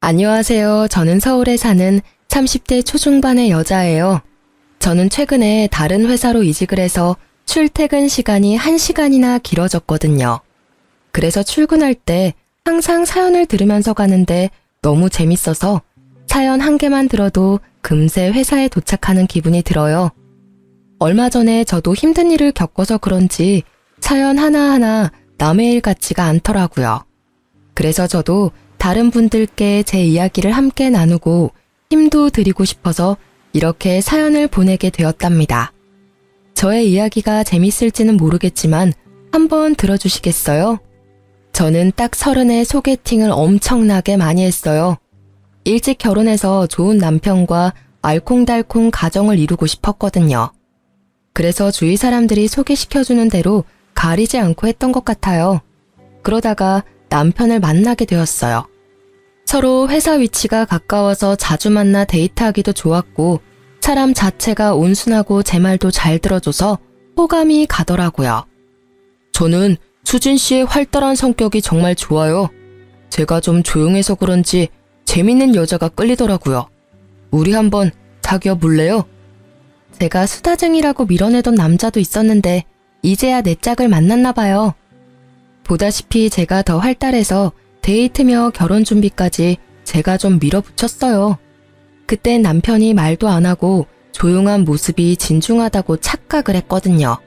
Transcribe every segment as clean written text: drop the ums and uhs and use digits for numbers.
안녕하세요. 저는 서울에 사는 30대 초중반의 여자예요. 저는 최근에 다른 회사로 이직을 해서 출퇴근 시간이 1시간이나 길어졌거든요. 그래서 출근할 때 항상 사연을 들으면서 가는데 너무 재밌어서 사연 한 개만 들어도 금세 회사에 도착하는 기분이 들어요. 얼마 전에 저도 힘든 일을 겪어서 그런지 사연 하나하나 남의 일 같지가 않더라고요. 그래서 저도 다른 분들께 제 이야기를 함께 나누고 힘도 드리고 싶어서 이렇게 사연을 보내게 되었답니다. 저의 이야기가 재밌을지는 모르겠지만 한번 들어주시겠어요? 저는 딱 30에 소개팅을 엄청나게 많이 했어요. 일찍 결혼해서 좋은 남편과 알콩달콩 가정을 이루고 싶었거든요. 그래서 주위 사람들이 소개시켜주는 대로 가리지 않고 했던 것 같아요. 그러다가 남편을 만나게 되었어요. 서로 회사 위치가 가까워서 자주 만나 데이트하기도 좋았고 사람 자체가 온순하고 제 말도 잘 들어줘서 호감이 가더라고요. 저는 수진 씨의 활달한 성격이 정말 좋아요. 제가 좀 조용해서 그런지 재밌는 여자가 끌리더라고요. 우리 한번 사귀어 볼래요? 제가 수다쟁이라고 밀어내던 남자도 있었는데 이제야 내 짝을 만났나 봐요. 보다시피 제가 더 활달해서 데이트며 결혼 준비까지 제가 좀 밀어붙였어요. 그땐 남편이 말도 안 하고 조용한 모습이 진중하다고 착각을 했거든요.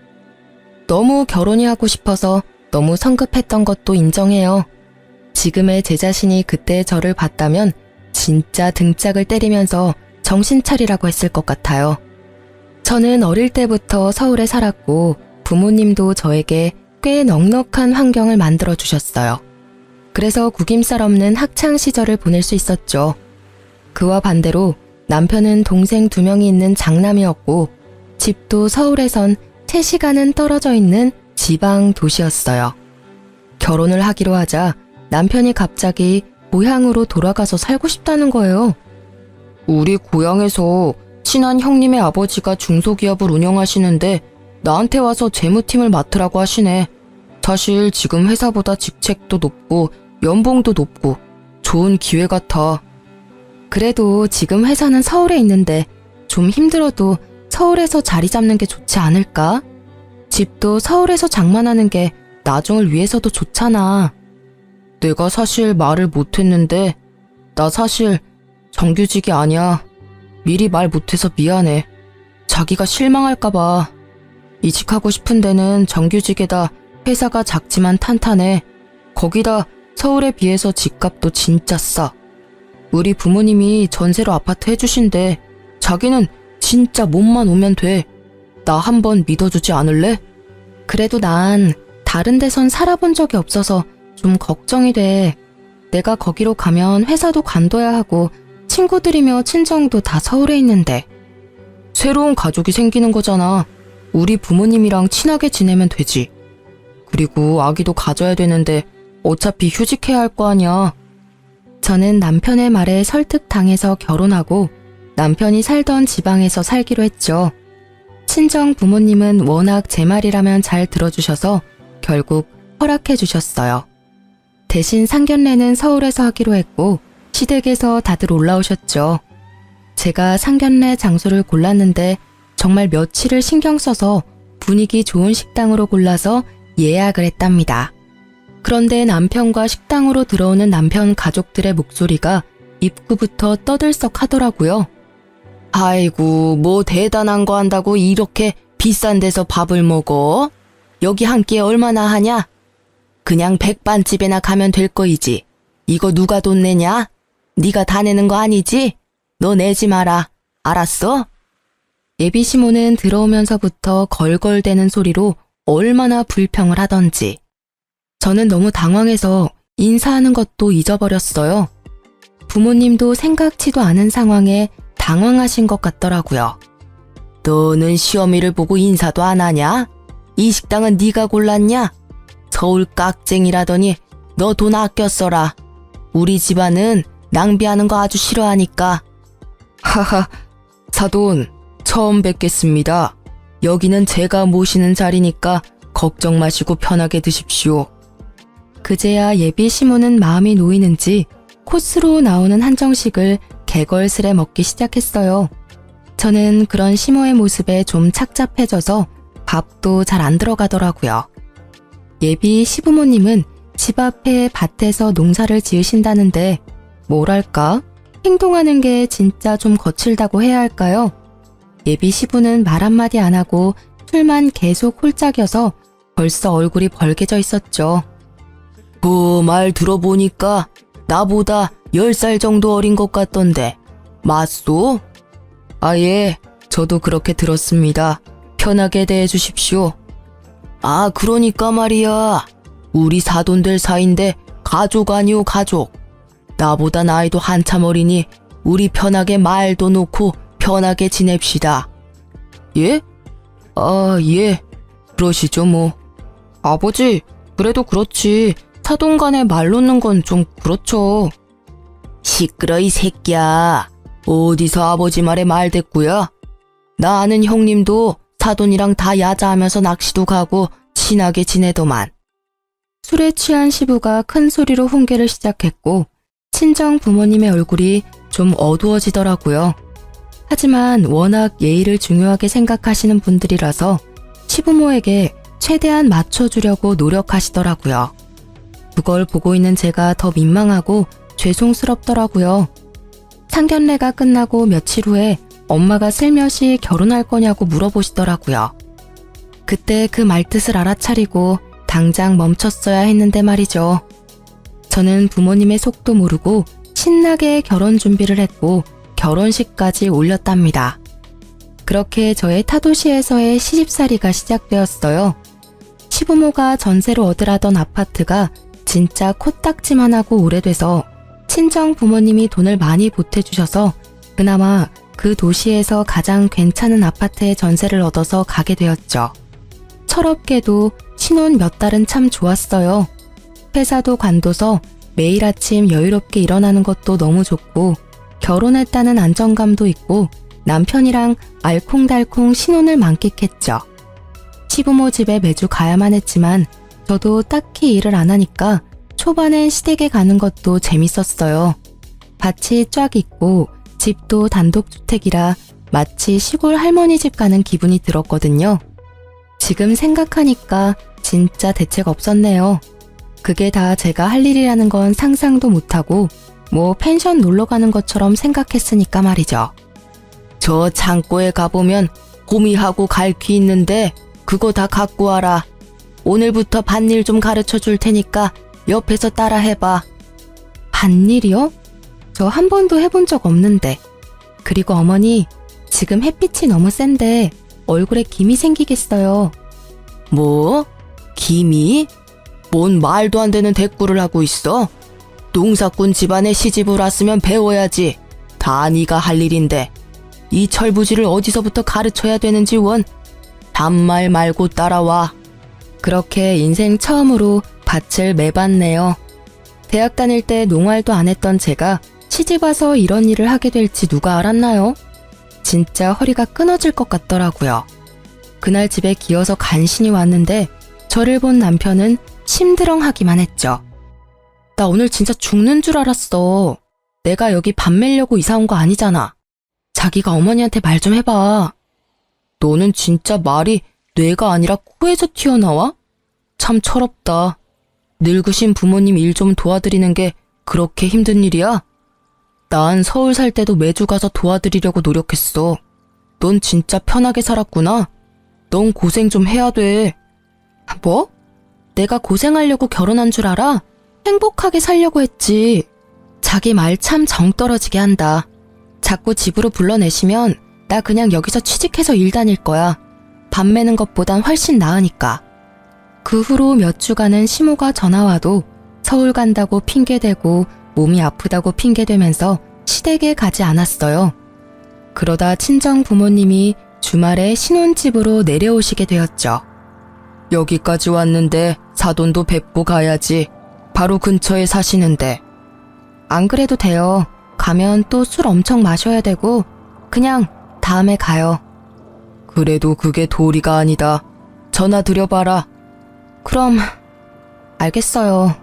너무 결혼이 하고 싶어서 너무 성급했던 것도 인정해요. 지금의 제 자신이 그때 저를 봤다면 진짜 등짝을 때리면서 정신 차리라고 했을 것 같아요. 저는 어릴 때부터 서울에 살았고 부모님도 저에게 꽤 넉넉한 환경을 만들어 주셨어요. 그래서 구김살 없는 학창 시절을 보낼 수 있었죠. 그와 반대로 남편은 동생 2명이 있는 장남이었고 집도 서울에선 3시간은 떨어져 있는 지방 도시였어요. 결혼을 하기로 하자 남편이 갑자기 고향으로 돌아가서 살고 싶다는 거예요. 우리 고향에서 친한 형님의 아버지가 중소기업을 운영하시는데 나한테 와서 재무팀을 맡으라고 하시네. 사실 지금 회사보다 직책도 높고 연봉도 높고 좋은 기회 같아. 그래도 지금 회사는 서울에 있는데 좀 힘들어도 서울에서 자리 잡는 게 좋지 않을까? 집도 서울에서 장만하는 게 나중을 위해서도 좋잖아. 내가 사실 말을 못했는데 나 사실 정규직이 아니야. 미리 말 못해서 미안해. 자기가 실망할까봐. 이직하고 싶은 데는 정규직에다 회사가 작지만 탄탄해. 거기다 서울에 비해서 집값도 진짜 싸. 우리 부모님이 전세로 아파트 해주신대. 자기는 진짜 몸만 오면 돼. 나 한번 믿어주지 않을래? 그래도 난 다른 데선 살아본 적이 없어서 좀 걱정이 돼. 내가 거기로 가면 회사도 관둬야 하고 친구들이며 친정도 다 서울에 있는데. 새로운 가족이 생기는 거잖아. 우리 부모님이랑 친하게 지내면 되지. 그리고 아기도 가져야 되는데 어차피 휴직해야 할 거 아니야. 저는 남편의 말에 설득당해서 결혼하고 남편이 살던 지방에서 살기로 했죠. 친정 부모님은 워낙 제 말이라면 잘 들어주셔서 결국 허락해 주셨어요. 대신 상견례는 서울에서 하기로 했고 시댁에서 다들 올라오셨죠. 제가 상견례 장소를 골랐는데 정말 며칠을 신경 써서 분위기 좋은 식당으로 골라서 예약을 했답니다. 그런데 남편과 식당으로 들어오는 남편 가족들의 목소리가 입구부터 떠들썩 하더라고요. 아이고, 뭐 대단한 거 한다고 이렇게 비싼 데서 밥을 먹어? 여기 한 끼에 얼마나 하냐? 그냥 백반집에나 가면 될 거이지. 이거 누가 돈 내냐? 네가 다 내는 거 아니지? 너 내지 마라. 알았어? 예비 시모는 들어오면서부터 걸걸대는 소리로 얼마나 불평을 하던지. 저는 너무 당황해서 인사하는 것도 잊어버렸어요. 부모님도 생각지도 않은 상황에 당황하신 것 같더라고요. 너는 시어미를 보고 인사도 안 하냐? 이 식당은 네가 골랐냐? 서울 깍쟁이라더니 너 돈 아껴 써라. 우리 집안은 낭비하는 거 아주 싫어하니까. 하하, 사돈 처음 뵙겠습니다. 여기는 제가 모시는 자리니까 걱정 마시고 편하게 드십시오. 그제야 예비 시모는 마음이 놓이는지 코스로 나오는 한정식을 개걸스레 먹기 시작했어요. 저는 그런 시모의 모습에 좀 착잡해져서 밥도 잘 안 들어가더라고요. 예비 시부모님은 집 앞에 밭에서 농사를 지으신다는데 뭐랄까? 행동하는 게 진짜 좀 거칠다고 해야 할까요? 예비 시부는 말 한마디 안 하고 술만 계속 홀짝여서 벌써 얼굴이 벌개져 있었죠. 그 말 들어보니까 나보다 10살 정도 어린 것 같던데 맞소? 예, 저도 그렇게 들었습니다. 편하게 대해 주십시오. 그러니까 말이야. 우리 사돈들 사이인데 가족 아니오 가족. 나보다 나이도 한참 어리니 우리 편하게 말도 놓고 편하게 지냅시다. 예? 예. 그러시죠 뭐. 아버지, 그래도 그렇지. 사돈 간에 말 놓는 건 좀 그렇죠. 시끄러 이 새끼야. 어디서 아버지 말에 말 됐구야? 나 아는 형님도 사돈이랑 다 야자하면서 낚시도 가고 친하게 지내더만. 술에 취한 시부가 큰 소리로 훈계를 시작했고 친정 부모님의 얼굴이 좀 어두워지더라고요. 하지만 워낙 예의를 중요하게 생각하시는 분들이라서 시부모에게 최대한 맞춰주려고 노력하시더라고요. 그걸 보고 있는 제가 더 민망하고 죄송스럽더라고요. 상견례가 끝나고 며칠 후에 엄마가 슬며시 결혼할 거냐고 물어보시더라고요. 그때 그 말뜻을 알아차리고 당장 멈췄어야 했는데 말이죠. 저는 부모님의 속도 모르고 신나게 결혼 준비를 했고 결혼식까지 올렸답니다. 그렇게 저의 타도시에서의 시집살이가 시작되었어요. 시부모가 전세로 얻으라던 아파트가 진짜 코딱지만 하고 오래돼서 친정 부모님이 돈을 많이 보태주셔서 그나마 그 도시에서 가장 괜찮은 아파트에 전세를 얻어서 가게 되었죠. 철없게도 신혼 몇 달은 참 좋았어요. 회사도 관둬서 매일 아침 여유롭게 일어나는 것도 너무 좋고 결혼했다는 안정감도 있고 남편이랑 알콩달콩 신혼을 만끽했죠. 시부모 집에 매주 가야만 했지만 저도 딱히 일을 안 하니까 초반엔 시댁에 가는 것도 재밌었어요. 밭이 쫙 있고 집도 단독주택이라 마치 시골 할머니 집 가는 기분이 들었거든요. 지금 생각하니까 진짜 대책 없었네요. 그게 다 제가 할 일이라는 건 상상도 못하고 뭐 펜션 놀러 가는 것처럼 생각했으니까 말이죠. 저 창고에 가보면 호미하고 갈퀴 있는데 그거 다 갖고 와라. 오늘부터 밭일 좀 가르쳐 줄 테니까 옆에서 따라 해봐. 밭일이요? 저 한 번도 해본 적 없는데. 그리고 어머니, 지금 햇빛이 너무 센데 얼굴에 김이 생기겠어요. 뭐? 김이? 뭔 말도 안 되는 대꾸를 하고 있어? 농사꾼 집안에 시집을 왔으면 배워야지. 다 네가 할 일인데. 이 철부지를 어디서부터 가르쳐야 되는지 원. 단말 말고 따라와. 그렇게 인생 처음으로 밭을 매봤네요. 대학 다닐 때 농활도 안 했던 제가 시집 와서 이런 일을 하게 될지 누가 알았나요? 진짜 허리가 끊어질 것 같더라고요. 그날 집에 기어서 간신히 왔는데 저를 본 남편은 심드렁하기만 했죠. 나 오늘 진짜 죽는 줄 알았어. 내가 여기 밥 매려고 이사 온 거 아니잖아. 자기가 어머니한테 말 좀 해봐. 너는 진짜 말이 뇌가 아니라 코에서 튀어나와? 참 철없다. 늙으신 부모님 일 좀 도와드리는 게 그렇게 힘든 일이야? 난 서울 살 때도 매주 가서 도와드리려고 노력했어. 넌 진짜 편하게 살았구나. 넌 고생 좀 해야 돼. 뭐? 내가 고생하려고 결혼한 줄 알아? 행복하게 살려고 했지. 자기 말 참 정 떨어지게 한다. 자꾸 집으로 불러내시면 나 그냥 여기서 취직해서 일 다닐 거야. 밥 매는 것보단 훨씬 나으니까. 그 후로 몇 주간은 시모가 전화와도 서울 간다고 핑계대고 몸이 아프다고 핑계대면서 시댁에 가지 않았어요. 그러다 친정 부모님이 주말에 신혼집으로 내려오시게 되었죠. 여기까지 왔는데 사돈도 뵙고 가야지. 바로 근처에 사시는데. 안 그래도 돼요. 가면 또 술 엄청 마셔야 되고 그냥 다음에 가요. 그래도 그게 도리가 아니다. 전화 드려봐라. 그럼 알겠어요.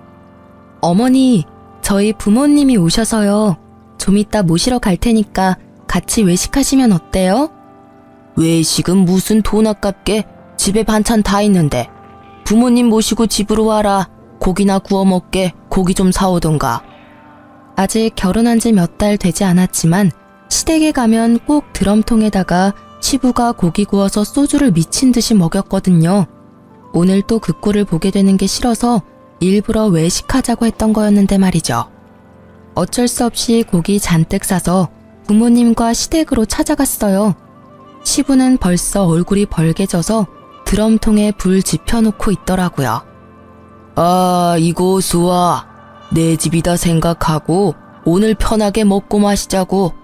어머니, 저희 부모님이 오셔서요. 좀 이따 모시러 갈 테니까 같이 외식하시면 어때요? 외식은 무슨 돈 아깝게 집에 반찬 다 있는데. 부모님 모시고 집으로 와라. 고기나 구워 먹게 고기 좀 사오던가. 아직 결혼한 지 몇 달 되지 않았지만 시댁에 가면 꼭 드럼통에다가 시부가 고기 구워서 소주를 미친 듯이 먹였거든요. 오늘 또 그 꼴을 보게 되는 게 싫어서 일부러 외식하자고 했던 거였는데 말이죠. 어쩔 수 없이 고기 잔뜩 사서 부모님과 시댁으로 찾아갔어요. 시부는 벌써 얼굴이 벌개져서 드럼통에 불 지펴놓고 있더라고요. 아, 이거 수아. 내 집이다 생각하고 오늘 편하게 먹고 마시자고.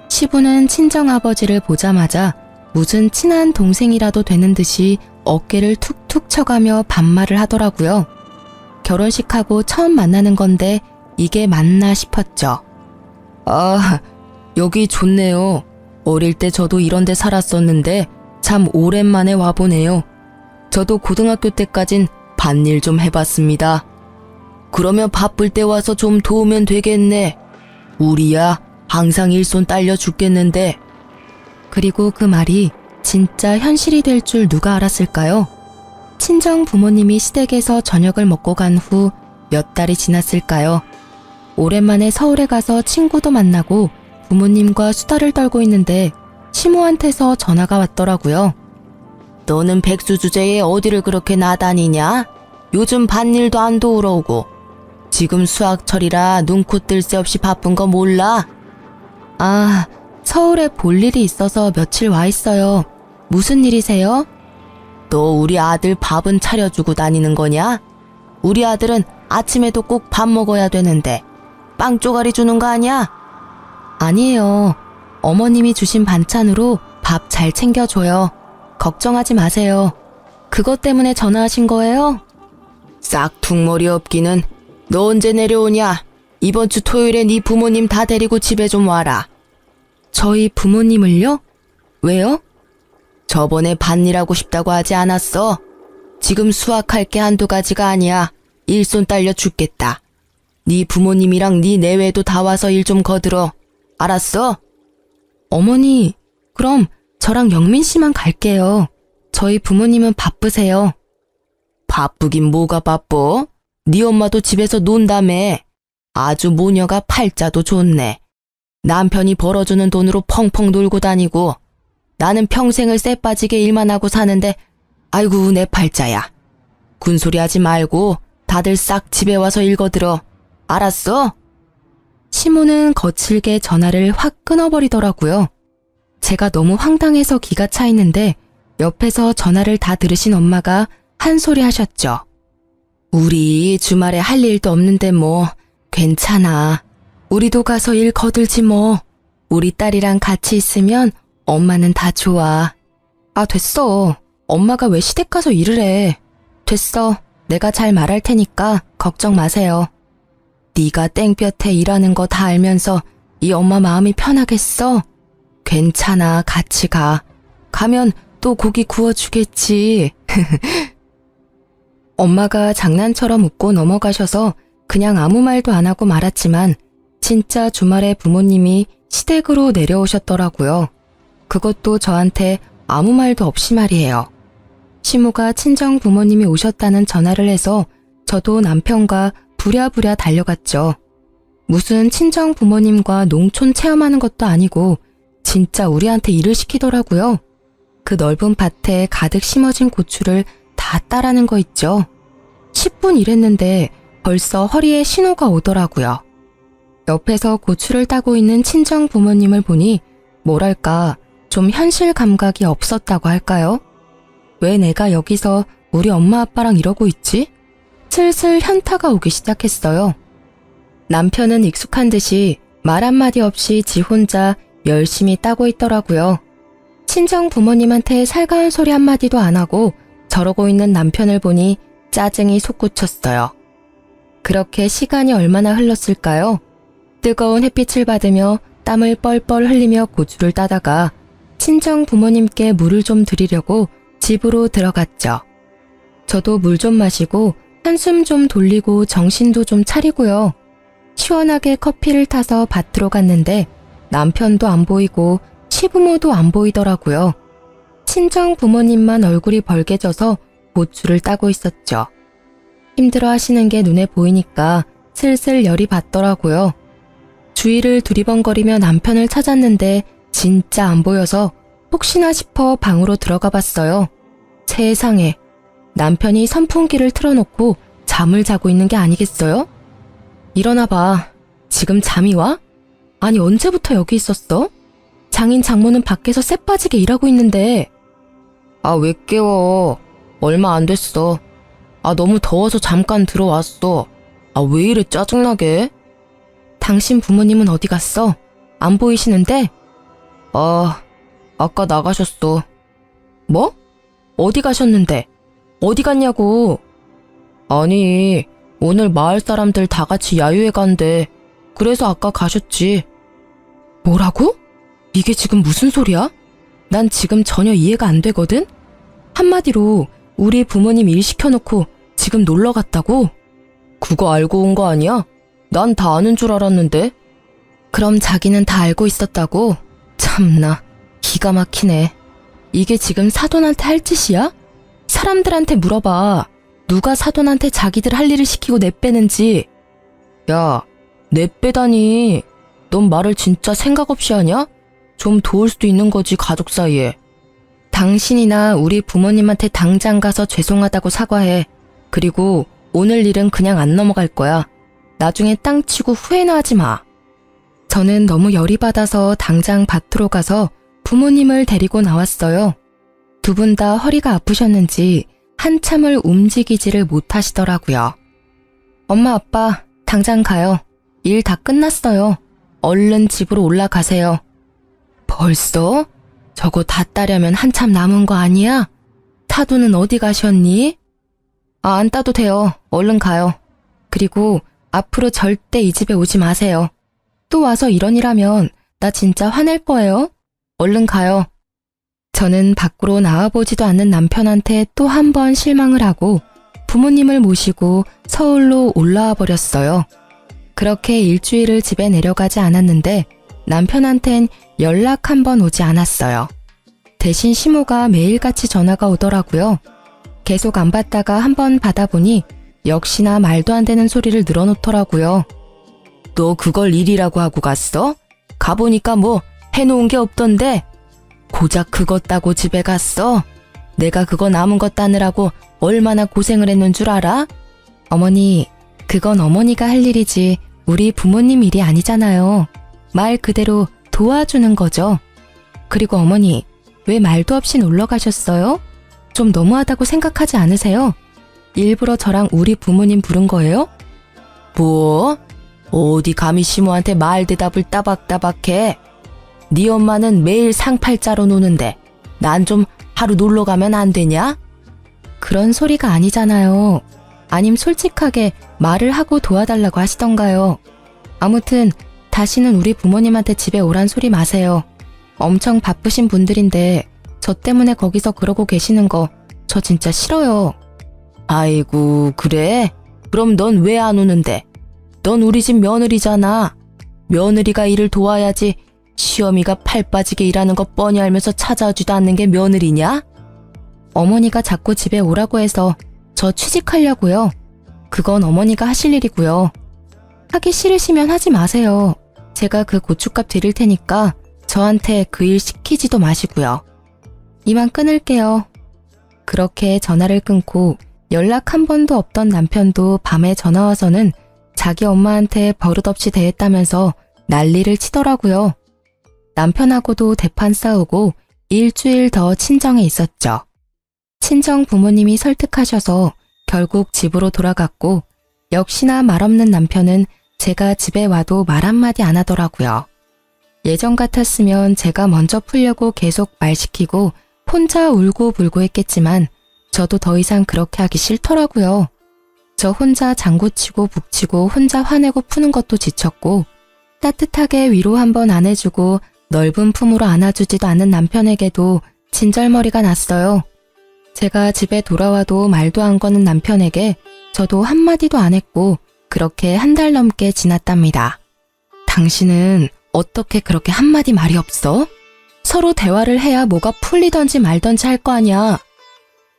시부는 친정아버지를 보자마자 무슨 친한 동생이라도 되는 듯이 어깨를 툭툭 쳐가며 반말을 하더라고요. 결혼식하고 처음 만나는 건데 이게 맞나 싶었죠. 아, 여기 좋네요. 어릴 때 저도 이런 데 살았었는데 참 오랜만에 와보네요. 저도 고등학교 때까진 밭일 좀 해봤습니다. 그러면 바쁠 때 와서 좀 도우면 되겠네. 우리야 항상 일손 딸려 죽겠는데. 그리고 그 말이 진짜 현실이 될 줄 누가 알았을까요? 친정 부모님이 시댁에서 저녁을 먹고 간 후 몇 달이 지났을까요? 오랜만에 서울에 가서 친구도 만나고 부모님과 수다를 떨고 있는데 시모한테서 전화가 왔더라고요. 너는 백수 주제에 어디를 그렇게 나다니냐? 요즘 밭일도 안 도우러 오고. 지금 수학철이라 눈코 뜰 새 없이 바쁜 거 몰라? 아, 서울에 볼 일이 있어서 며칠 와 있어요. 무슨 일이세요? 너 우리 아들 밥은 차려주고 다니는 거냐? 우리 아들은 아침에도 꼭 밥 먹어야 되는데 빵 쪼가리 주는 거 아니야? 아니에요. 어머님이 주신 반찬으로 밥 잘 챙겨줘요. 걱정하지 마세요. 그것 때문에 전화하신 거예요? 싹퉁머리 없기는. 너 언제 내려오냐? 이번 주 토요일에 네 부모님 다 데리고 집에 좀 와라. 저희 부모님을요? 왜요? 저번에 밭일하고 싶다고 하지 않았어? 지금 수확할 게 한두 가지가 아니야. 일손 딸려 죽겠다. 네 부모님이랑 네 내외도 다 와서 일 좀 거들어. 알았어? 어머니, 그럼 저랑 영민 씨만 갈게요. 저희 부모님은 바쁘세요. 바쁘긴 뭐가 바빠? 네 엄마도 집에서 논다며. 아주 모녀가 팔자도 좋네. 남편이 벌어주는 돈으로 펑펑 놀고 다니고 나는 평생을 쎄 빠지게 일만 하고 사는데 아이고 내 팔자야. 군소리 하지 말고 다들 싹 집에 와서 읽어들어. 알았어? 시모는 거칠게 전화를 확 끊어버리더라고요. 제가 너무 황당해서 기가 차 있는데 옆에서 전화를 다 들으신 엄마가 한 소리 하셨죠. 우리 주말에 할 일도 없는데 뭐 괜찮아. 우리도 가서 일 거들지 뭐. 우리 딸이랑 같이 있으면 엄마는 다 좋아. 아 됐어. 엄마가 왜 시댁 가서 일을 해. 됐어. 내가 잘 말할 테니까 걱정 마세요. 네가 땡볕에 일하는 거 다 알면서 이 엄마 마음이 편하겠어? 괜찮아. 같이 가. 가면 또 고기 구워주겠지. 엄마가 장난처럼 웃고 넘어가셔서 그냥 아무 말도 안 하고 말았지만 진짜 주말에 부모님이 시댁으로 내려오셨더라고요. 그것도 저한테 아무 말도 없이 말이에요. 시모가 친정 부모님이 오셨다는 전화를 해서 저도 남편과 부랴부랴 달려갔죠. 무슨 친정 부모님과 농촌 체험하는 것도 아니고 진짜 우리한테 일을 시키더라고요. 그 넓은 밭에 가득 심어진 고추를 다 따라는 거 있죠. 10분 일했는데 벌써 허리에 신호가 오더라고요. 옆에서 고추를 따고 있는 친정 부모님을 보니 뭐랄까 좀 현실 감각이 없었다고 할까요? 왜 내가 여기서 우리 엄마 아빠랑 이러고 있지? 슬슬 현타가 오기 시작했어요. 남편은 익숙한 듯이 말 한마디 없이 지 혼자 열심히 따고 있더라고요. 친정 부모님한테 살가운 소리 한마디도 안 하고 저러고 있는 남편을 보니 짜증이 솟구쳤어요. 그렇게 시간이 얼마나 흘렀을까요? 뜨거운 햇빛을 받으며 땀을 뻘뻘 흘리며 고추를 따다가 친정 부모님께 물을 좀 드리려고 집으로 들어갔죠. 저도 물 좀 마시고 한숨 좀 돌리고 정신도 좀 차리고요. 시원하게 커피를 타서 밭으로 갔는데 남편도 안 보이고 시부모도 안 보이더라고요. 친정 부모님만 얼굴이 벌개져서 고추를 따고 있었죠. 힘들어 하시는 게 눈에 보이니까 슬슬 열이 받더라고요. 주위를 두리번거리며 남편을 찾았는데 진짜 안 보여서 혹시나 싶어 방으로 들어가 봤어요. 세상에, 남편이 선풍기를 틀어놓고 잠을 자고 있는 게 아니겠어요? 일어나 봐. 지금 잠이 와? 아니 언제부터 여기 있었어? 장인 장모는 밖에서 쎄 빠지게 일하고 있는데. 아, 왜 깨워? 얼마 안 됐어. 아, 너무 더워서 잠깐 들어왔어. 아, 왜 이래 짜증나게? 당신 부모님은 어디 갔어? 안 보이시는데? 아, 아까 나가셨어. 뭐? 어디 가셨는데? 어디 갔냐고? 아니, 오늘 마을 사람들 다 같이 야유회 간대. 그래서 아까 가셨지. 뭐라고? 이게 지금 무슨 소리야? 난 지금 전혀 이해가 안 되거든? 한마디로 우리 부모님 일 시켜놓고 지금 놀러 갔다고? 그거 알고 온 거 아니야? 난 다 아는 줄 알았는데. 그럼 자기는 다 알고 있었다고? 참나, 기가 막히네. 이게 지금 사돈한테 할 짓이야? 사람들한테 물어봐. 누가 사돈한테 자기들 할 일을 시키고 내빼는지. 야, 내빼다니. 넌 말을 진짜 생각 없이 하냐? 좀 도울 수도 있는 거지, 가족 사이에. 당신이나 우리 부모님한테 당장 가서 죄송하다고 사과해. 그리고 오늘 일은 그냥 안 넘어갈 거야. 나중에 땅 치고 후회나 하지 마. 저는 너무 열이 받아서 당장 밭으로 가서 부모님을 데리고 나왔어요. 두 분 다 허리가 아프셨는지 한참을 움직이지를 못하시더라고요. 엄마, 아빠, 당장 가요. 일 다 끝났어요. 얼른 집으로 올라가세요. 벌써? 저거 다 따려면 한참 남은 거 아니야? 타두는 어디 가셨니? 아, 안 따도 돼요. 얼른 가요. 그리고 앞으로 절대 이 집에 오지 마세요. 또 와서 이런 일 하면 나 진짜 화낼 거예요. 얼른 가요. 저는 밖으로 나와보지도 않는 남편한테 또 한 번 실망을 하고 부모님을 모시고 서울로 올라와 버렸어요. 그렇게 일주일을 집에 내려가지 않았는데 남편한텐 연락 한 번 오지 않았어요. 대신 시모가 매일같이 전화가 오더라고요. 계속 안 받다가 한 번 받아보니 역시나 말도 안 되는 소리를 늘어놓더라고요. 너 그걸 일이라고 하고 갔어? 가보니까 뭐 해놓은 게 없던데? 고작 그것 따고 집에 갔어? 내가 그거 남은 것 따느라고 얼마나 고생을 했는 줄 알아? 어머니, 그건 어머니가 할 일이지 우리 부모님 일이 아니잖아요. 말 그대로 도와주는 거죠. 그리고 어머니, 왜 말도 없이 놀러 가셨어요? 좀 너무하다고 생각하지 않으세요? 일부러 저랑 우리 부모님 부른 거예요? 뭐? 어디 감히 시모한테 말 대답을 따박따박해? 네 엄마는 매일 상팔자로 노는데 난 좀 하루 놀러 가면 안 되냐? 그런 소리가 아니잖아요. 아님 솔직하게 말을 하고 도와달라고 하시던가요. 아무튼 다시는 우리 부모님한테 집에 오란 소리 마세요. 엄청 바쁘신 분들인데 저 때문에 거기서 그러고 계시는 거 저 진짜 싫어요. 아이고, 그래? 그럼 넌 왜 안 오는데? 넌 우리 집 며느리잖아. 며느리가 일을 도와야지 시어미가 팔 빠지게 일하는 거 뻔히 알면서 찾아오지도 않는 게 며느리냐? 어머니가 자꾸 집에 오라고 해서 저 취직하려고요. 그건 어머니가 하실 일이고요. 하기 싫으시면 하지 마세요. 제가 그 고춧값 드릴 테니까 저한테 그 일 시키지도 마시고요. 이만 끊을게요. 그렇게 전화를 끊고 연락 한 번도 없던 남편도 밤에 전화 와서는 자기 엄마한테 버릇없이 대했다면서 난리를 치더라고요. 남편하고도 대판 싸우고 일주일 더 친정에 있었죠. 친정 부모님이 설득하셔서 결국 집으로 돌아갔고 역시나 말없는 남편은 제가 집에 와도 말 한마디 안 하더라고요. 예전 같았으면 제가 먼저 풀려고 계속 말 시키고 혼자 울고 불고 했겠지만 저도 더 이상 그렇게 하기 싫더라고요. 저 혼자 장구치고 북치고 혼자 화내고 푸는 것도 지쳤고 따뜻하게 위로 한번 안 해주고 넓은 품으로 안아주지도 않는 남편에게도 진절머리가 났어요. 제가 집에 돌아와도 말도 안 거는 남편에게 저도 한마디도 안 했고 그렇게 한 달 넘게 지났답니다. 당신은 어떻게 그렇게 한마디 말이 없어? 서로 대화를 해야 뭐가 풀리던지 말던지 할 거 아니야.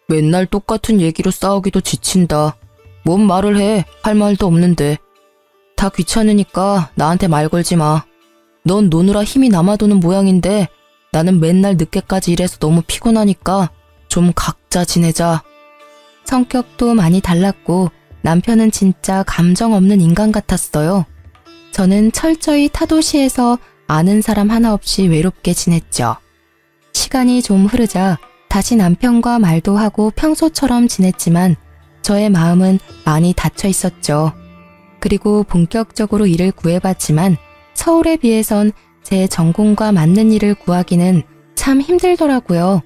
맨날 똑같은 얘기로 싸우기도 지친다. 뭔 말을 해? 할 말도 없는데. 다 귀찮으니까 나한테 말 걸지 마. 넌 노느라 힘이 남아도는 모양인데 나는 맨날 늦게까지 일해서 너무 피곤하니까 좀 각자 지내자. 성격도 많이 달랐고 남편은 진짜 감정 없는 인간 같았어요. 저는 철저히 타도시에서 아는 사람 하나 없이 외롭게 지냈죠. 시간이 좀 흐르자 다시 남편과 말도 하고 평소처럼 지냈지만 저의 마음은 많이 닫혀 있었죠. 그리고 본격적으로 일을 구해봤지만 서울에 비해선 제 전공과 맞는 일을 구하기는 참 힘들더라고요.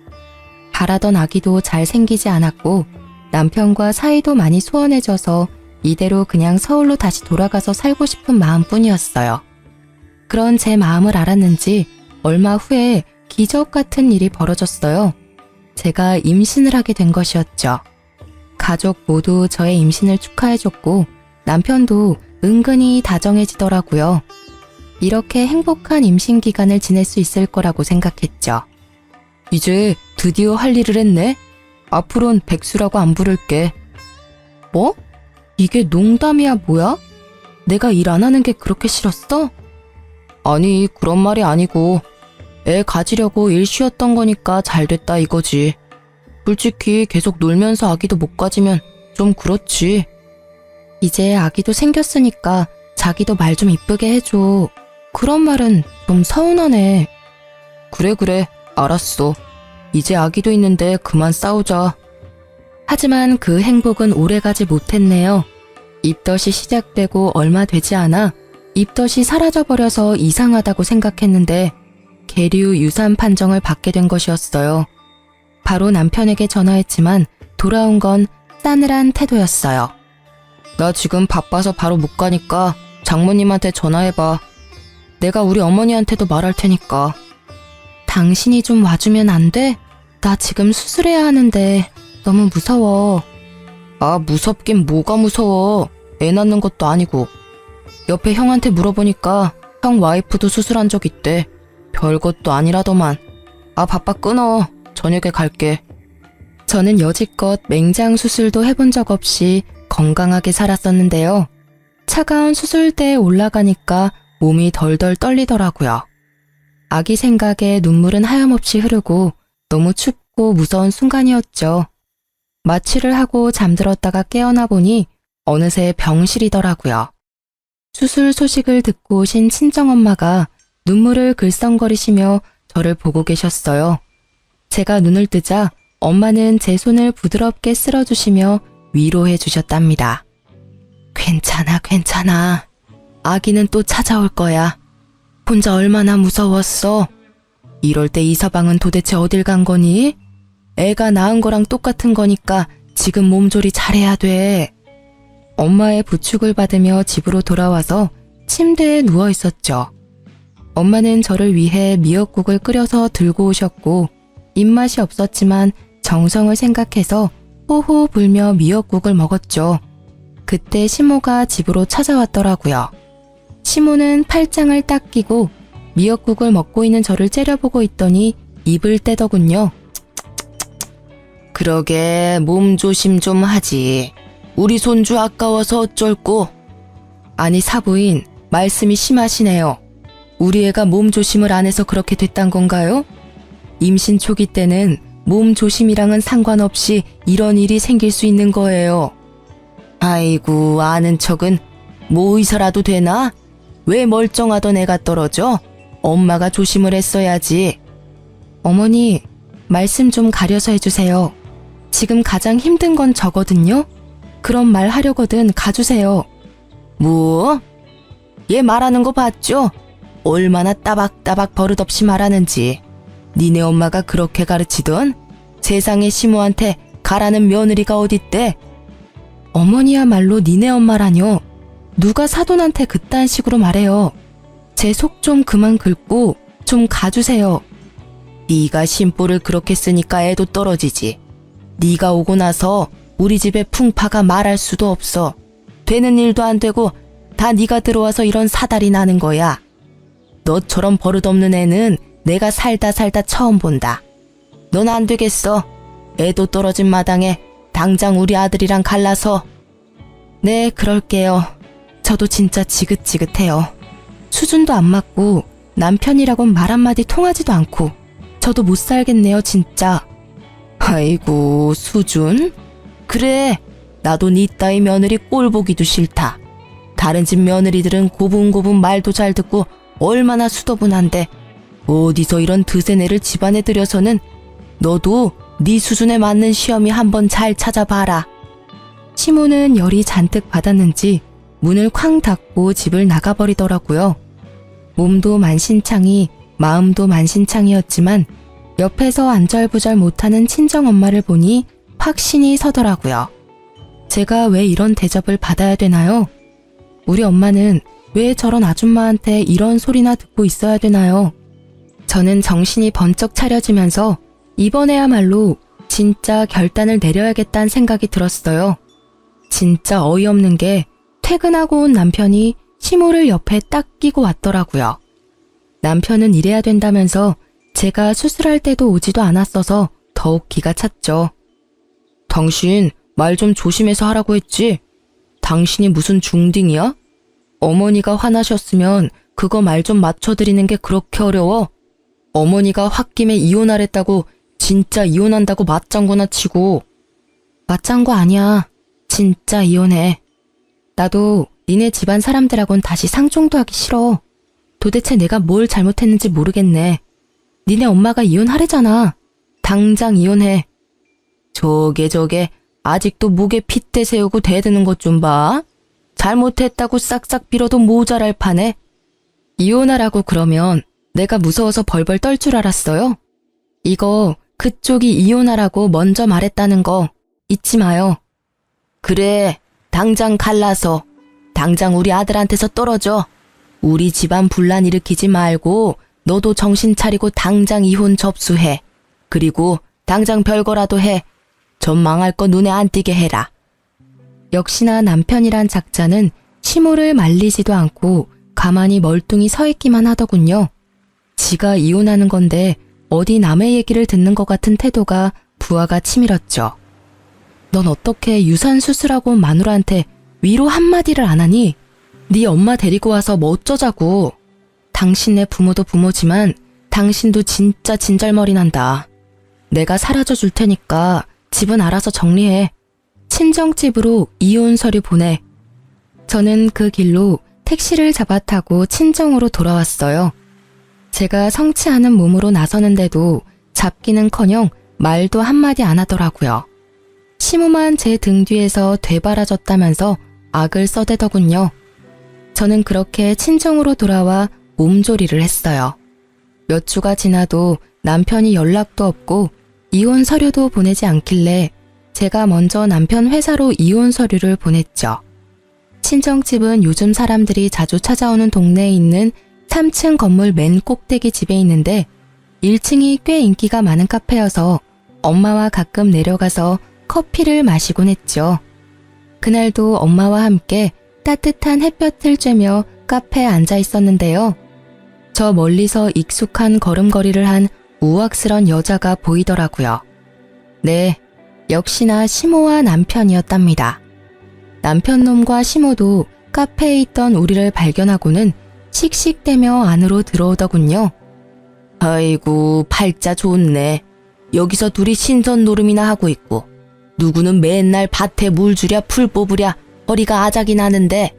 바라던 아기도 잘 생기지 않았고 남편과 사이도 많이 소원해져서 이대로 그냥 서울로 다시 돌아가서 살고 싶은 마음뿐이었어요. 그런 제 마음을 알았는지 얼마 후에 기적 같은 일이 벌어졌어요. 제가 임신을 하게 된 것이었죠. 가족 모두 저의 임신을 축하해줬고 남편도 은근히 다정해지더라고요. 이렇게 행복한 임신 기간을 지낼 수 있을 거라고 생각했죠. 이제 드디어 할 일을 했네? 앞으론 백수라고 안 부를게. 뭐? 이게 농담이야 뭐야? 내가 일 안 하는 게 그렇게 싫었어? 아니, 그런 말이 아니고 애 가지려고 일 쉬었던 거니까 잘 됐다 이거지. 솔직히 계속 놀면서 아기도 못 가지면 좀 그렇지. 이제 아기도 생겼으니까 자기도 말 좀 이쁘게 해줘. 그런 말은 좀 서운하네. 그래, 알았어. 이제 아기도 있는데 그만 싸우자. 하지만 그 행복은 오래가지 못했네요. 입덧이 시작되고 얼마 되지 않아 입덧이 사라져버려서 이상하다고 생각했는데 계류 유산 판정을 받게 된 것이었어요. 바로 남편에게 전화했지만 돌아온 건 싸늘한 태도였어요. 나 지금 바빠서 바로 못 가니까 장모님한테 전화해봐. 내가 우리 어머니한테도 말할 테니까. 당신이 좀 와주면 안 돼? 나 지금 수술해야 하는데 너무 무서워. 아, 무섭긴 뭐가 무서워. 애 낳는 것도 아니고. 옆에 형한테 물어보니까 형 와이프도 수술한 적 있대. 별것도 아니라더만. 아, 바빠 끊어. 저녁에 갈게. 저는 여지껏 맹장 수술도 해본 적 없이 건강하게 살았었는데요. 차가운 수술대에 올라가니까 몸이 덜덜 떨리더라고요. 아기 생각에 눈물은 하염없이 흐르고 너무 춥고 무서운 순간이었죠. 마취를 하고 잠들었다가 깨어나 보니 어느새 병실이더라고요. 수술 소식을 듣고 오신 친정엄마가 눈물을 글썽거리시며 저를 보고 계셨어요. 제가 눈을 뜨자 엄마는 제 손을 부드럽게 쓸어주시며 위로해 주셨답니다. 괜찮아. 아기는 또 찾아올 거야. 혼자 얼마나 무서웠어. 이럴 때 이 서방은 도대체 어딜 간 거니? 애가 낳은 거랑 똑같은 거니까 지금 몸조리 잘해야 돼. 엄마의 부축을 받으며 집으로 돌아와서 침대에 누워 있었죠. 엄마는 저를 위해 미역국을 끓여서 들고 오셨고 입맛이 없었지만 정성을 생각해서 호호 불며 미역국을 먹었죠. 그때 시모가 집으로 찾아왔더라고요. 시모는 팔짱을 딱 끼고 미역국을 먹고 있는 저를 째려보고 있더니 입을 떼더군요. 그러게 몸 조심 좀 하지. 우리 손주 아까워서 어쩔꼬. 아니 사부인, 말씀이 심하시네요. 우리 애가 몸 조심을 안 해서 그렇게 됐단 건가요? 임신 초기 때는 몸 조심이랑은 상관없이 이런 일이 생길 수 있는 거예요. 아이고, 아는 척은 뭐 의사라도 되나? 왜 멀쩡하던 애가 떨어져? 엄마가 조심을 했어야지. 어머니, 말씀 좀 가려서 해주세요. 지금 가장 힘든 건 저거든요? 그런 말 하려거든 가주세요. 뭐? 얘 말하는 거 봤죠? 얼마나 따박따박 버릇없이 말하는지. 니네 엄마가 그렇게 가르치던? 세상에 시모한테 가라는 며느리가 어딨대? 어머니야말로 니네 엄마라뇨. 누가 사돈한테 그딴 식으로 말해요. 제 속 좀 그만 긁고 좀 가주세요. 네가 심보를 그렇게 쓰니까 애도 떨어지지. 네가 오고 나서 우리 집의 풍파가 말할 수도 없어. 되는 일도 안 되고 다 네가 들어와서 이런 사달이 나는 거야. 너처럼 버릇없는 애는 내가 살다 처음 본다. 넌 안 되겠어. 애도 떨어진 마당에 당장 우리 아들이랑 갈라서. 네, 그럴게요. 저도 진짜 지긋지긋해요. 수준도 안 맞고 남편이라곤 말 한마디 통하지도 않고 저도 못 살겠네요, 진짜. 아이고, 수준? 그래, 나도 네 따위 며느리 꼴 보기도 싫다. 다른 집 며느리들은 고분고분 말도 잘 듣고 얼마나 수더분한데 어디서 이런 드센 애를 집안에 들여서는. 너도 네 수준에 맞는 시어미 한번 잘 찾아봐라. 시모는 열이 잔뜩 받았는지 문을 쾅 닫고 집을 나가버리더라고요. 몸도 만신창이 마음도 만신창이었지만 옆에서 안절부절 못하는 친정엄마를 보니 확신이 서더라고요. 제가 왜 이런 대접을 받아야 되나요? 우리 엄마는 왜 저런 아줌마한테 이런 소리나 듣고 있어야 되나요? 저는 정신이 번쩍 차려지면서 이번에야말로 진짜 결단을 내려야겠다는 생각이 들었어요. 진짜 어이없는 게 퇴근하고 온 남편이 시모를 옆에 딱 끼고 왔더라고요. 남편은 이래야 된다면서 제가 수술할 때도 오지도 않았어서 더욱 기가 찼죠. 당신 말 좀 조심해서 하라고 했지? 당신이 무슨 중딩이야? 어머니가 화나셨으면 그거 말 좀 맞춰드리는 게 그렇게 어려워? 어머니가 홧김에 이혼하랬다고 진짜 이혼한다고 맞장구나 치고. 맞장구 아니야. 진짜 이혼해. 나도 니네 집안 사람들하고는 다시 상종도 하기 싫어. 도대체 내가 뭘 잘못했는지 모르겠네. 니네 엄마가 이혼하래잖아. 당장 이혼해. 저게 아직도 목에 핏대 세우고 대드는 것 좀 봐. 잘못했다고 싹싹 빌어도 모자랄 판에. 이혼하라고 그러면 내가 무서워서 벌벌 떨 줄 알았어요? 이거 그쪽이 이혼하라고 먼저 말했다는 거 잊지 마요. 그래, 당장 갈라서. 당장 우리 아들한테서 떨어져. 우리 집안 분란 일으키지 말고 너도 정신 차리고 당장 이혼 접수해. 그리고 당장 별거라도 해. 전 망할 거 눈에 안 띄게 해라. 역시나 남편이란 작자는 시모를 말리지도 않고 가만히 멀뚱히 서 있기만 하더군요. 지가 이혼하는 건데 어디 남의 얘기를 듣는 것 같은 태도가 부하가 치밀었죠. 넌 어떻게 유산 수술하고 마누라한테 위로 한마디를 안 하니? 네 엄마 데리고 와서 뭐 어쩌자고. 당신네 부모도 부모지만 당신도 진짜 진절머리 난다. 내가 사라져 줄 테니까 집은 알아서 정리해. 친정집으로 이혼 서류 보내. 저는 그 길로 택시를 잡아 타고 친정으로 돌아왔어요. 제가 성치 않은 몸으로 나서는데도 잡기는커녕 말도 한마디 안 하더라고요. 시모만 제 등 뒤에서 되바라졌다면서 악을 써대더군요. 저는 그렇게 친정으로 돌아와 몸조리를 했어요. 몇 주가 지나도 남편이 연락도 없고 이혼 서류도 보내지 않길래 제가 먼저 남편 회사로 이혼 서류를 보냈죠. 친정집은 요즘 사람들이 자주 찾아오는 동네에 있는 3층 건물 맨 꼭대기 집에 있는데 1층이 꽤 인기가 많은 카페여서 엄마와 가끔 내려가서 커피를 마시곤 했죠. 그날도 엄마와 함께 따뜻한 햇볕을 쬐며 카페에 앉아 있었는데요. 저 멀리서 익숙한 걸음걸이를 한 우악스런 여자가 보이더라고요. 네, 역시나 시모와 남편이었답니다. 남편놈과 시모도 카페에 있던 우리를 발견하고는 씩씩대며 안으로 들어오더군요. 아이고, 팔자 좋네. 여기서 둘이 신선 노름이나 하고 있고 누구는 맨날 밭에 물 주랴 풀 뽑으랴 허리가 아작이 나는데.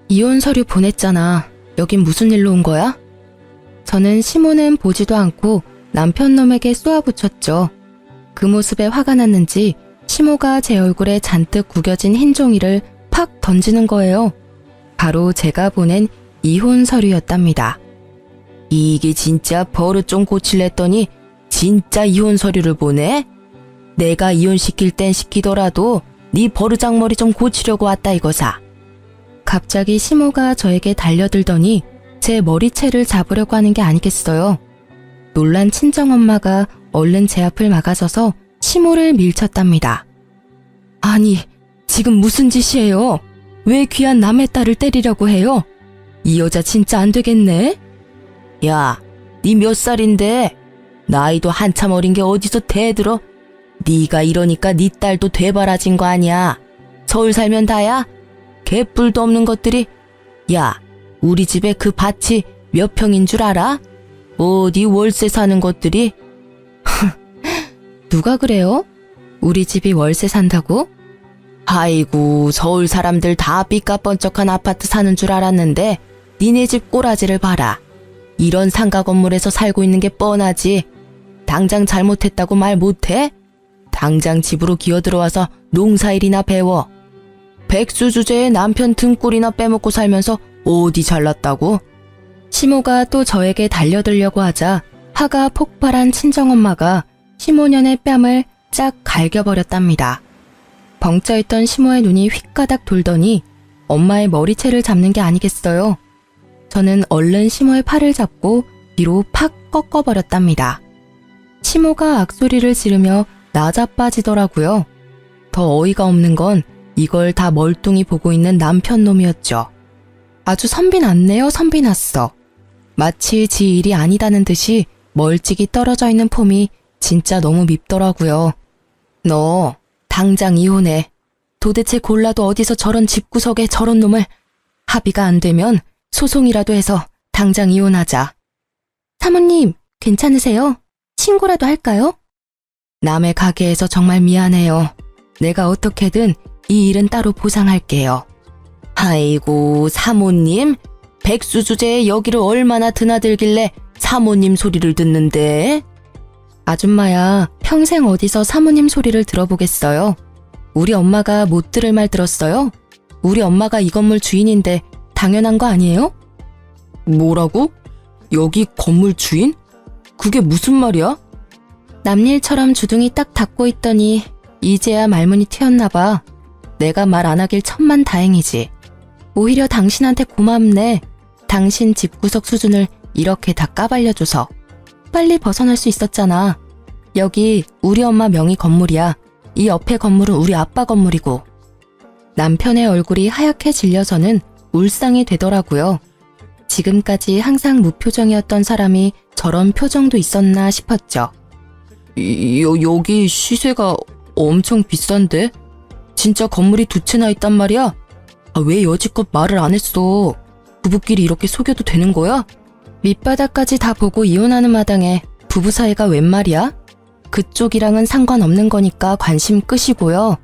이혼 서류 보냈잖아. 여긴 무슨 일로 온 거야? 저는 시모는 보지도 않고 남편놈에게 쏘아붙였죠. 그 모습에 화가 났는지 시모가 제 얼굴에 잔뜩 구겨진 흰 종이를 팍 던지는 거예요. 바로 제가 보낸 이혼 서류였답니다. 이게 진짜 버릇 좀 고칠랬더니 진짜 이혼 서류를 보내? 내가 이혼시킬 땐 시키더라도 네 버르장머리 좀 고치려고 왔다 이거사. 갑자기 시모가 저에게 달려들더니 제 머리채를 잡으려고 하는 게 아니겠어요. 놀란 친정엄마가 얼른 제 앞을 막아서서 시모를 밀쳤답니다. 아니, 지금 무슨 짓이에요? 왜 귀한 남의 딸을 때리려고 해요? 이 여자 진짜 안 되겠네? 야, 니 몇 살인데? 나이도 한참 어린 게 어디서 대들어? 네가 이러니까 네 딸도 되바라진 거 아니야. 서울 살면 다야? 개뿔도 없는 것들이. 야, 우리 집에 그 밭이 몇 평인 줄 알아? 어디 월세 사는 것들이? 누가 그래요? 우리 집이 월세 산다고? 아이고, 서울 사람들 다 삐까뻔쩍한 아파트 사는 줄 알았는데 니네 집 꼬라지를 봐라. 이런 상가 건물에서 살고 있는 게 뻔하지. 당장 잘못했다고 말 못해? 당장 집으로 기어들어와서 농사일이나 배워. 백수 주제에 남편 등골이나 빼먹고 살면서 어디 잘났다고? 시모가 또 저에게 달려들려고 하자 화가 폭발한 친정엄마가 시모년의 뺨을 쫙 갈겨버렸답니다. 벙쪄있던 시모의 눈이 휙가닥 돌더니 엄마의 머리채를 잡는 게 아니겠어요. 저는 얼른 시모의 팔을 잡고 뒤로 팍 꺾어버렸답니다. 시모가 악소리를 지르며 나자빠지더라고요. 더 어이가 없는 건 이걸 다 멀뚱히 보고 있는 남편 놈이었죠. 아주 선비 났네요, 선비 났어. 마치 지 일이 아니다는 듯이 멀찍이 떨어져 있는 폼이 진짜 너무 밉더라고요. 너 당장 이혼해. 도대체 골라도 어디서 저런 집구석에 저런 놈을. 합의가 안 되면 소송이라도 해서 당장 이혼하자. 사모님, 괜찮으세요? 신고라도 할까요? 남의 가게에서 정말 미안해요. 내가 어떻게든 이 일은 따로 보상할게요. 아이고, 사모님? 백수 주제에 여기를 얼마나 드나들길래 사모님 소리를 듣는데? 아줌마야, 평생 어디서 사모님 소리를 들어보겠어요? 우리 엄마가 못 들을 말 들었어요? 우리 엄마가 이 건물 주인인데 당연한 거 아니에요? 뭐라고? 여기 건물 주인? 그게 무슨 말이야? 남일처럼 주둥이 딱 닫고 있더니 이제야 말문이 트였나 봐. 내가 말 안 하길 천만 다행이지. 오히려 당신한테 고맙네. 당신 집구석 수준을 이렇게 다 까발려줘서. 빨리 벗어날 수 있었잖아. 여기 우리 엄마 명의 건물이야. 이 옆에 건물은 우리 아빠 건물이고. 남편의 얼굴이 하얗게 질려서는 울상이 되더라고요. 지금까지 항상 무표정이었던 사람이 저런 표정도 있었나 싶었죠. 여기 시세가 엄청 비싼데? 진짜 건물이 두 채나 있단 말이야? 왜 여지껏 말을 안 했어? 부부끼리 이렇게 속여도 되는 거야? 밑바닥까지 다 보고 이혼하는 마당에 부부 사이가 웬 말이야? 그쪽이랑은 상관없는 거니까 관심 끄시고요.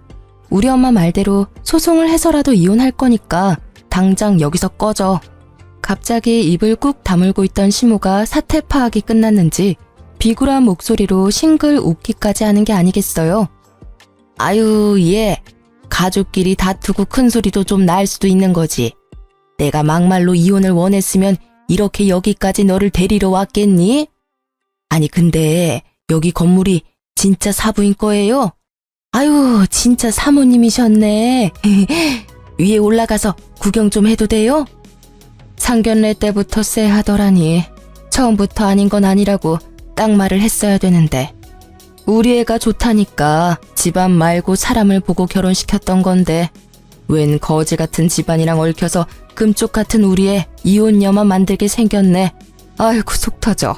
우리 엄마 말대로 소송을 해서라도 이혼할 거니까 당장 여기서 꺼져. 갑자기 입을 꾹 다물고 있던 시모가 사태 파악이 끝났는지 비굴한 목소리로 싱글 웃기까지 하는 게 아니겠어요. 아유, 얘 가족끼리 다투고 큰 소리도 좀 날 수도 있는 거지. 내가 막말로 이혼을 원했으면 이렇게 여기까지 너를 데리러 왔겠니? 아니 근데 여기 건물이 진짜 사부인 거예요? 아유, 진짜 사모님이셨네. 위에 올라가서 구경 좀 해도 돼요? 상견례 때부터 쎄하더라니. 처음부터 아닌 건 아니라고 딱 말을 했어야 되는데. 우리 애가 좋다니까 집안 말고 사람을 보고 결혼시켰던 건데 웬 거지 같은 집안이랑 얽혀서 금쪽 같은 우리 애 이혼녀만 만들게 생겼네. 아이고 속 터져.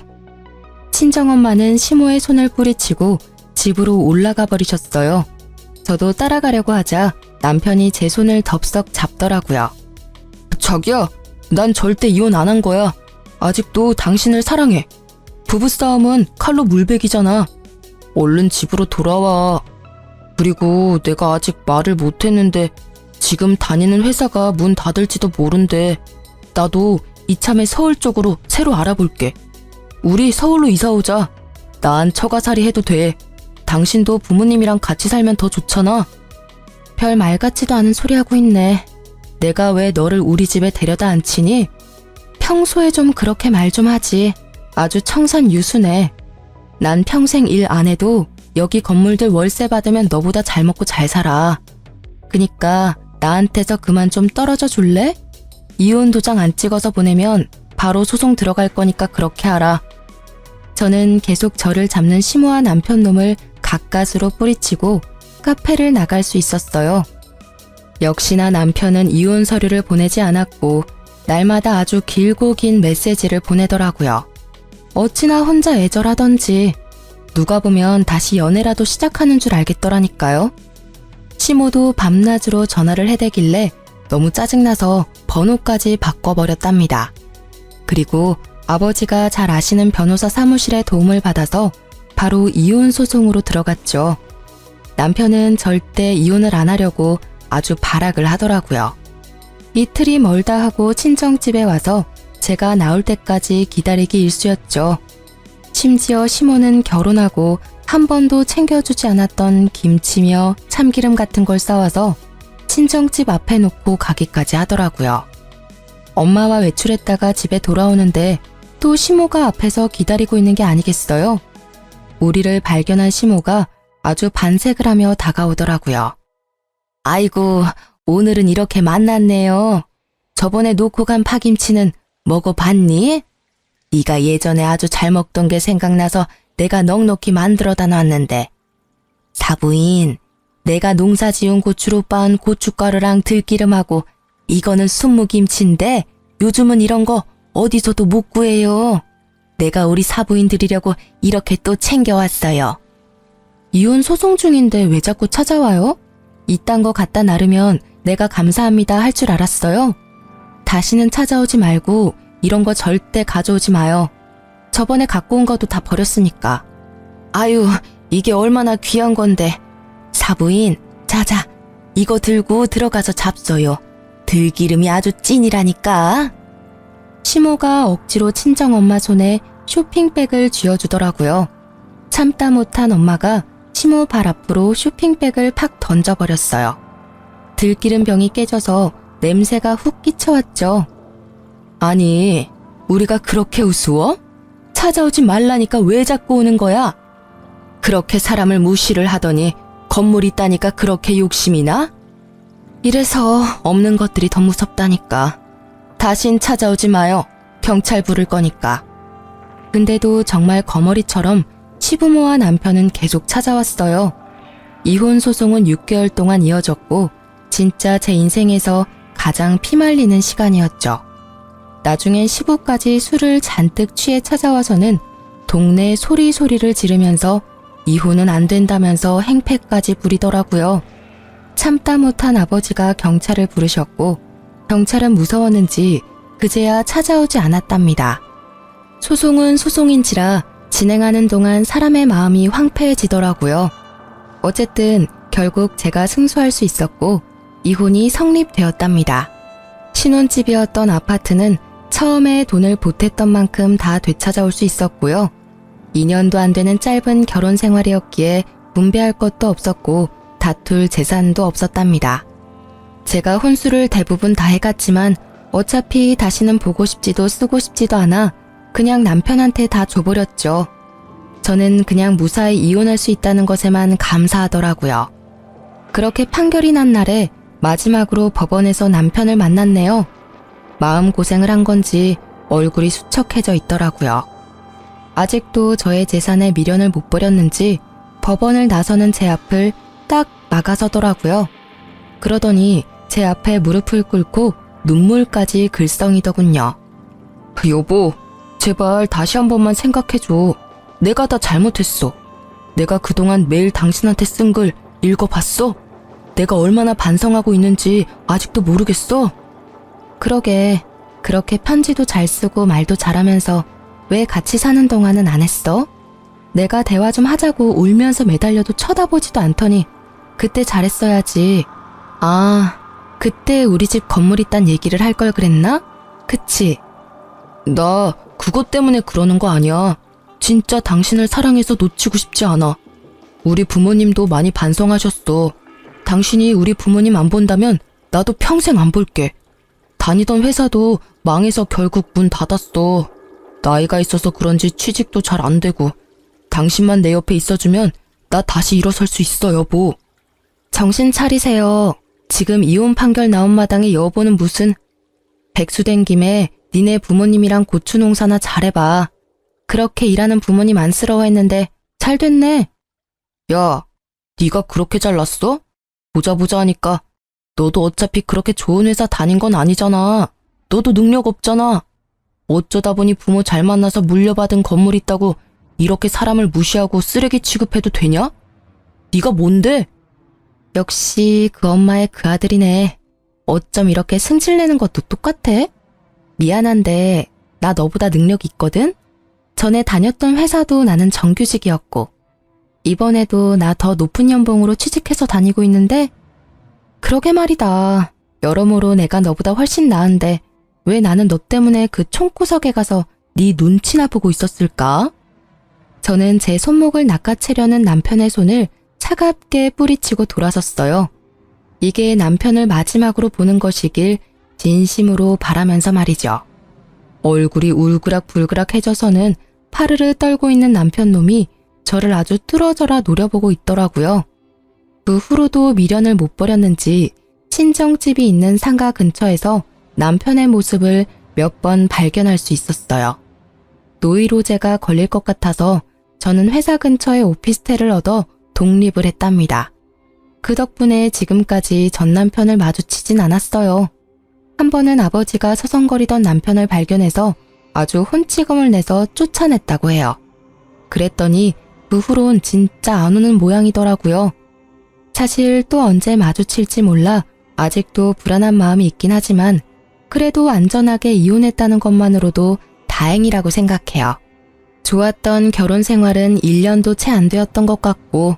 친정엄마는 시모의 손을 뿌리치고 집으로 올라가 버리셨어요. 저도 따라가려고 하자 남편이 제 손을 덥석 잡더라고요. 자기야, 난 절대 이혼 안 한 거야. 아직도 당신을 사랑해. 부부싸움은 칼로 물베기잖아. 얼른 집으로 돌아와. 그리고 내가 아직 말을 못했는데 지금 다니는 회사가 문 닫을지도 모른대. 나도 이참에 서울 쪽으로 새로 알아볼게. 우리 서울로 이사 오자. 난 처가살이 해도 돼. 당신도 부모님이랑 같이 살면 더 좋잖아. 별 말 같지도 않은 소리 하고 있네. 내가 왜 너를 우리 집에 데려다 앉히니? 평소에 좀 그렇게 말 좀 하지. 아주 청산유수네. 난 평생 일 안 해도 여기 건물들 월세 받으면 너보다 잘 먹고 잘 살아. 그니까 나한테서 그만 좀 떨어져 줄래? 이혼 도장 안 찍어서 보내면 바로 소송 들어갈 거니까 그렇게 하라. 저는 계속 저를 잡는 시모와 남편 놈을 가까스로 뿌리치고 카페를 나갈 수 있었어요. 역시나 남편은 이혼 서류를 보내지 않았고 날마다 아주 길고 긴 메시지를 보내더라고요. 어찌나 혼자 애절하던지 누가 보면 다시 연애라도 시작하는 줄 알겠더라니까요. 시모도 밤낮으로 전화를 해대길래 너무 짜증나서 번호까지 바꿔버렸답니다. 그리고 아버지가 잘 아시는 변호사 사무실의 도움을 받아서 바로 이혼 소송으로 들어갔죠. 남편은 절대 이혼을 안 하려고 아주 발악을 하더라고요. 이틀이 멀다 하고 친정집에 와서 제가 나올 때까지 기다리기 일쑤였죠. 심지어 시모는 결혼하고 한 번도 챙겨주지 않았던 김치며 참기름 같은 걸 싸와서 친정집 앞에 놓고 가기까지 하더라고요. 엄마와 외출했다가 집에 돌아오는데 또 시모가 앞에서 기다리고 있는 게 아니겠어요? 우리를 발견한 시모가 아주 반색을 하며 다가오더라고요. 아이고, 오늘은 이렇게 만났네요. 저번에 놓고 간 파김치는 먹어봤니? 네가 예전에 아주 잘 먹던 게 생각나서 내가 넉넉히 만들어다 놨는데. 사부인, 내가 농사 지은 고추로 빻은 고춧가루랑 들기름하고 이거는 순무김치인데 요즘은 이런 거 어디서도 못 구해요. 내가 우리 사부인 드리려고 이렇게 또 챙겨왔어요. 이혼 소송 중인데 왜 자꾸 찾아와요? 이딴 거 갖다 나르면 내가 감사합니다 할 줄 알았어요. 다시는 찾아오지 말고 이런 거 절대 가져오지 마요. 저번에 갖고 온 것도 다 버렸으니까. 아유, 이게 얼마나 귀한 건데. 사부인, 자자, 이거 들고 들어가서 잡숴요. 들기름이 아주 찐이라니까. 시모가 억지로 친정엄마 손에 쇼핑백을 쥐어주더라고요. 참다 못한 엄마가 시모 발 앞으로 쇼핑백을 팍 던져버렸어요. 들기름병이 깨져서 냄새가 훅 끼쳐왔죠. 아니, 우리가 그렇게 우스워? 찾아오지 말라니까 왜 자꾸 오는 거야? 그렇게 사람을 무시를 하더니 건물 있다니까 그렇게 욕심이 나? 이래서 없는 것들이 더 무섭다니까. 다신 찾아오지 마요. 경찰 부를 거니까. 근데도 정말 거머리처럼 시부모와 남편은 계속 찾아왔어요. 이혼 소송은 6개월 동안 이어졌고 진짜 제 인생에서 가장 피말리는 시간이었죠. 나중엔 시부까지 술을 잔뜩 취해 찾아와서는 동네 소리소리를 지르면서 이혼은 안 된다면서 행패까지 부리더라고요. 참다 못한 아버지가 경찰을 부르셨고 경찰은 무서웠는지 그제야 찾아오지 않았답니다. 소송은 소송인지라 진행하는 동안 사람의 마음이 황폐해지더라고요. 어쨌든 결국 제가 승소할 수 있었고 이혼이 성립되었답니다. 신혼집이었던 아파트는 처음에 돈을 보탰던 만큼 다 되찾아올 수 있었고요. 2년도 안 되는 짧은 결혼 생활이었기에 분배할 것도 없었고 다툴 재산도 없었답니다. 제가 혼수를 대부분 다 해갔지만 어차피 다시는 보고 싶지도 쓰고 싶지도 않아 그냥 남편한테 다 줘버렸죠. 저는 그냥 무사히 이혼할 수 있다는 것에만 감사하더라고요. 그렇게 판결이 난 날에 마지막으로 법원에서 남편을 만났네요. 마음고생을 한 건지 얼굴이 수척해져 있더라고요. 아직도 저의 재산에 미련을 못 버렸는지 법원을 나서는 제 앞을 딱 막아서더라고요. 그러더니 제 앞에 무릎을 꿇고 눈물까지 글썽이더군요. 여보, 제발 다시 한 번만 생각해줘. 내가 다 잘못했어. 내가 그동안 매일 당신한테 쓴 글 읽어봤어? 내가 얼마나 반성하고 있는지 아직도 모르겠어? 그러게, 그렇게 편지도 잘 쓰고 말도 잘하면서 왜 같이 사는 동안은 안 했어? 내가 대화 좀 하자고 울면서 매달려도 쳐다보지도 않더니 그때 잘했어야지. 아, 그때 우리 집 건물 있단 얘기를 할 걸 그랬나? 그치? 나 그것 때문에 그러는 거 아니야. 진짜 당신을 사랑해서 놓치고 싶지 않아. 우리 부모님도 많이 반성하셨어. 당신이 우리 부모님 안 본다면 나도 평생 안 볼게. 다니던 회사도 망해서 결국 문 닫았어. 나이가 있어서 그런지 취직도 잘 안 되고. 당신만 내 옆에 있어주면 나 다시 일어설 수 있어, 여보. 정신 차리세요. 지금 이혼 판결 나온 마당에 여보는 무슨. 백수 된 김에 니네 부모님이랑 고추 농사나 잘해봐. 그렇게 일하는 부모님 안쓰러워했는데 잘 됐네. 야, 네가 그렇게 잘났어? 보자 하니까 너도 어차피 그렇게 좋은 회사 다닌 건 아니잖아. 너도 능력 없잖아. 어쩌다 보니 부모 잘 만나서 물려받은 건물 있다고 이렇게 사람을 무시하고 쓰레기 취급해도 되냐? 네가 뭔데? 역시 그 엄마의 그 아들이네. 어쩜 이렇게 승질내는 것도 똑같아? 미안한데 나 너보다 능력 있거든? 전에 다녔던 회사도 나는 정규직이었고 이번에도 나 더 높은 연봉으로 취직해서 다니고 있는데 그러게 말이다. 여러모로 내가 너보다 훨씬 나은데 왜 나는 너 때문에 그 총구석에 가서 네 눈치나 보고 있었을까? 저는 제 손목을 낚아채려는 남편의 손을 차갑게 뿌리치고 돌아섰어요. 이게 남편을 마지막으로 보는 것이길 진심으로 바라면서 말이죠. 얼굴이 울그락불그락해져서는 파르르 떨고 있는 남편 놈이 저를 아주 뚫어져라 노려보고 있더라고요. 그 후로도 미련을 못 버렸는지 친정집이 있는 상가 근처에서 남편의 모습을 몇 번 발견할 수 있었어요. 노이로제가 걸릴 것 같아서 저는 회사 근처에 오피스텔을 얻어 독립을 했답니다. 그 덕분에 지금까지 전 남편을 마주치진 않았어요. 한 번은 아버지가 서성거리던 남편을 발견해서 아주 혼치금을 내서 쫓아냈다고 해요. 그랬더니 그 후론 진짜 안 오는 모양이더라고요. 사실 또 언제 마주칠지 몰라 아직도 불안한 마음이 있긴 하지만 그래도 안전하게 이혼했다는 것만으로도 다행이라고 생각해요. 좋았던 결혼 생활은 1년도 채 안 되었던 것 같고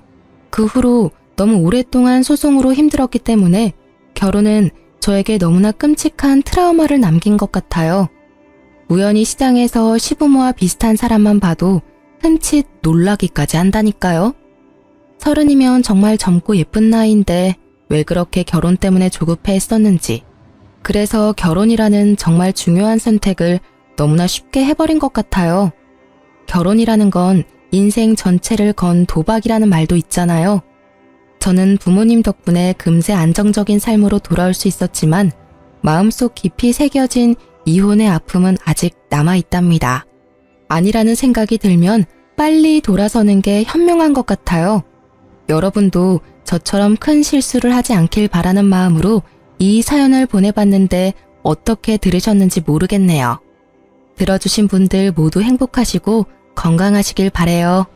그 후로 너무 오랫동안 소송으로 힘들었기 때문에 결혼은 저에게 너무나 끔찍한 트라우마를 남긴 것 같아요. 우연히 시장에서 시부모와 비슷한 사람만 봐도 흠칫 놀라기까지 한다니까요. 30이면 정말 젊고 예쁜 나이인데 왜 그렇게 결혼 때문에 조급해 했었는지. 그래서 결혼이라는 정말 중요한 선택을 너무나 쉽게 해버린 것 같아요. 결혼이라는 건 인생 전체를 건 도박이라는 말도 있잖아요. 저는 부모님 덕분에 금세 안정적인 삶으로 돌아올 수 있었지만 마음속 깊이 새겨진 이혼의 아픔은 아직 남아있답니다. 아니라는 생각이 들면 빨리 돌아서는 게 현명한 것 같아요. 여러분도 저처럼 큰 실수를 하지 않길 바라는 마음으로 이 사연을 보내봤는데 어떻게 들으셨는지 모르겠네요. 들어주신 분들 모두 행복하시고 건강하시길 바래요.